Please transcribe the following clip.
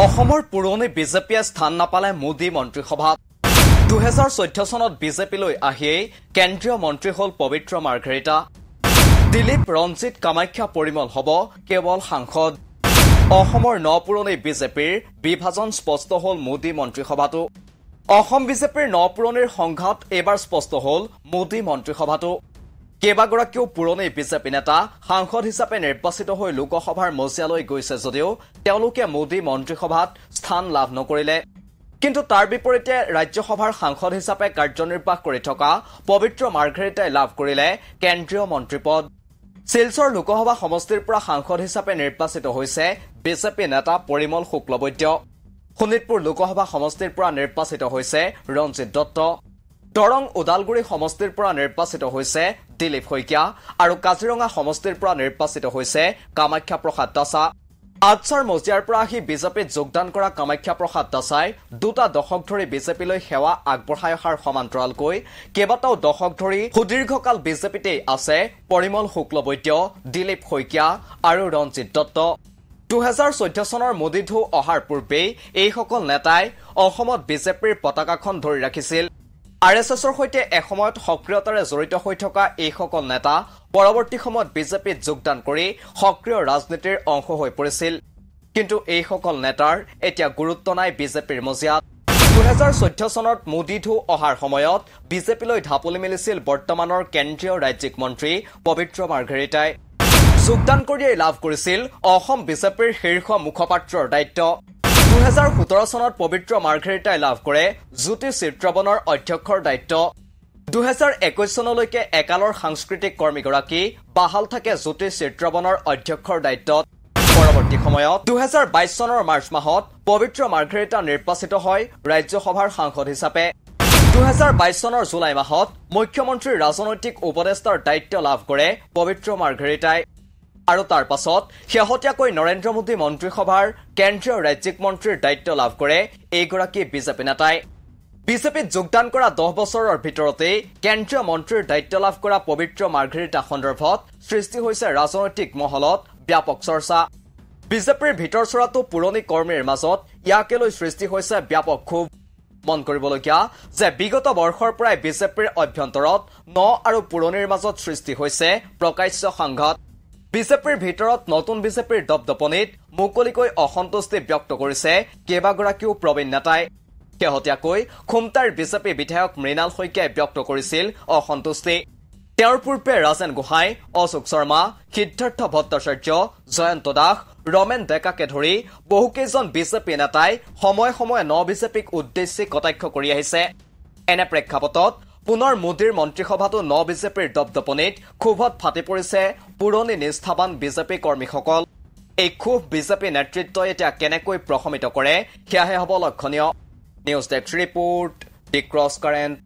অসমৰ পুৰণি বিজেপিয়ে স্থান নাপালে মোদী মন্ত্ৰীসভাত 2014 চনত বিজেপিলৈ আহিয়েই কেন্দ্ৰীয় মন্ত্ৰী হল পবিত্ৰ মাৰ্ঘেৰিটা দিলীপ ৰঞ্জিত কামাখ্যা পৰিমল হ'ব কেৱল সাংসদ অসমৰ নপুৰণি বিজেপিৰ বিভাজন স্পষ্ট হল মোদী মন্ত্ৰীসভাটো অসম বিজেপিৰ নপুৰণিৰ সংঘাত এবাৰ স্পষ্ট হল মোদী মন্ত্ৰীসভাটো কেইবাগৰাকীও পুৰণি বিজেপি নেতা সাংসদ হিচাপে নিৰ্বাচিত হৈ লোকসভাৰ মজিয়ালৈ গৈছে যদিও তেওঁলোকে মোদী মন্ত্ৰীসভাত স্থান লাভ নকৰিলে কিন্তু তাৰ বিপৰীতে ৰাজ্যসভাৰ সাংসদ হিচাপে কাৰ্যনিৰ্বাহ কৰি থকা পবিত্ৰ মাৰ্ঘেৰিটাই লাভ কৰিলে কেন্দ্ৰীয় মন্ত্ৰীপদ শিলচৰ লোকসভা সমষ্টিৰ পৰা সাংসদ হিচাপে নিৰ্বাচিত হৈছে বিজেপি নেতা পৰিমল শুক্লবৈদ্য শোণিতপুৰ লোকসভা সমষ্টিৰ পৰা নিৰ্বাচিত হৈছে ৰঞ্জিত দত্ত দৰং ওদালগুৰি সমষ্টিৰ পৰা নিৰ্বাচিত হৈছে দিলীপ শইকীয়া আৰু কাজিৰঙা সমষ্টিৰ পৰা নিৰ্বাচিত হৈছে কামাখ্যা প্ৰসাদ দাসা আজছাৰ মজিয়াৰ পৰা আহি বিজেপিত যোগদান কৰা কামাখ্যা প্ৰসাদ দাসাই দুটা দশক ধৰি বিজেপিলৈ সেৱা আগবঢ়াই অহাৰ সমান্তৰালকৈ কেইবাটাও দশক ধৰি সুদীৰ্ঘকাল বিজেপিতেই আছে পৰিমল শুক্লবৈদ্য দিলীপ শইকীয়া আৰু ৰঞ্জিত দত্ত 2014 চনৰ মোদী ঢৌ অহাৰ পূৰ্বেই এইসকল নেতাই অসমত বিজেপিৰ পতাকাখন ধৰি ৰাখিছিল আৰএছএছৰ সৈতে এসময়ত সক্ৰিয়তাৰে জড়িত হৈ থকা এইসকল নেতা পৰৱৰ্তী সময়ত বিজেপিত যোগদান কৰি সক্ৰিয় ৰাজনীতিৰ অংশ হৈ পৰিছিল কিন্তু এইসকল নেতাৰ এতিয়া গুৰুত্ব নাই বিজেপিৰ মজিয়াত 2014 চনত মোদী ঢৌ অহাৰ সময়ত বিজেপিলৈ ঢাপলি মেলিছিল বৰ্তমানৰ কেন্দ্ৰীয় ৰাজ্যিক মন্ত্ৰী পবিত্ৰ মাৰ্ঘেৰিটাই যোগদান কৰিয়েই লাভ কৰিছিল অসম বিজেপিৰ শীৰ্ষ মুখপাত্ৰৰ দায়িত্ব 2017 চনত পবিত্ৰ মাৰ্ঘেৰিটাই লাভ কৰে জ্যোতি চিত্ৰবনৰ অধ্যক্ষৰ দায়িত্ব 2021 চনলৈকে একালৰ সাংস্কৃতিক কৰ্মীগৰাকী বাহাল থাকে জ্যোতি চিত্ৰবনৰ অধ্যক্ষৰ দায়িত্বত পৰৱৰ্তী সময়ত 2022 চনৰ মাৰ্চ মাহত পবিত্ৰ মাৰ্ঘেৰিটা নিৰ্বাচিত হয় ৰাজ্যসভাৰ সাংসদ হিচাপে 2022 চনৰ জুলাই মাহত মুখ্যমন্ত্ৰীৰ ৰাজনৈতিক উপদেষ্টাৰ দায়িত্ব লাভ কৰে পবিত্ৰ মাৰ্ঘেৰিটাই আৰু তাৰ পাছত শেহতীয়াকৈ নৰেন্দ্ৰ মোদী মন্ত্ৰীসভাৰ কেন্দ্ৰীয় ৰাজ্যিক মন্ত্ৰীৰ দায়িত্ব লাভ কৰে এইগৰাকী বিজেপি নেতাই বিজেপিত যোগদান কৰা 10 বছৰৰ ভিতৰতে কেন্দ্ৰীয় মন্ত্ৰীৰ দায়িত্ব লাভ কৰা পবিত্ৰ মাৰ্ঘেৰিটা সন্দৰ্ভত সৃষ্টি হৈছে ৰাজনৈতিক মহলত ব্যাপক চৰ্চা বিজেপিৰ ভিতৰ চৰাটো পুৰণি কৰ্মীৰ মাজত ইয়াকে লৈ সৃষ্টি হৈছে ব্যাপক ক্ষোভ মন কৰিবলগীয়া যে বিগত বৰ্ষৰ পৰাই বিজেপিৰ অভ্যন্তৰত ন আৰু পুৰণিৰ মাজত সৃষ্টি হৈছে প্ৰকাশ্য সংঘাত বিজেপিৰ ভিতৰত নতুন বিজেপিৰ দপদপনিত মুকলিকৈ অসন্তুষ্টি ব্যক্ত কৰিছে কেইবাগৰাকীও প্ৰবীণ নেতাই শেহতীয়াকৈ খুমটাৰ বিজেপি বিধায়ক মৃণাল শইকীয়াই ব্যক্ত কৰিছিল অসন্তুষ্টি তেওঁৰ পূৰ্বে ৰাজেন গোহাঁই অশোক শৰ্মা সিদ্ধাৰ্থ ভট্টাচাৰ্য জয়ন্ত দাস ৰমেন ডেকাকে ধৰি বহুকেইজন বিজেপি নেতাই সময়ে সময়ে ন বিজেপিক উদ্দেশ্যি কটাক্ষ কৰি আহিছে এনে প্ৰেক্ষাপটত পুনৰ মোদীৰ মন্ত্ৰীসভাটো ন বিজেপিৰ দপদপনিত ক্ষোভত ফাটি পৰিছে পুৰণি নিষ্ঠাবান বিজেপি কৰ্মীসকল এই ক্ষোভ বিজেপি নেতৃত্বই এতিয়া কেনেকৈ প্ৰশমিত কৰে সেয়াহে হ'ব লক্ষণীয় নিউজ ডেস্ক ৰিপোৰ্ট দি ক্ৰছ কাৰেণ্ট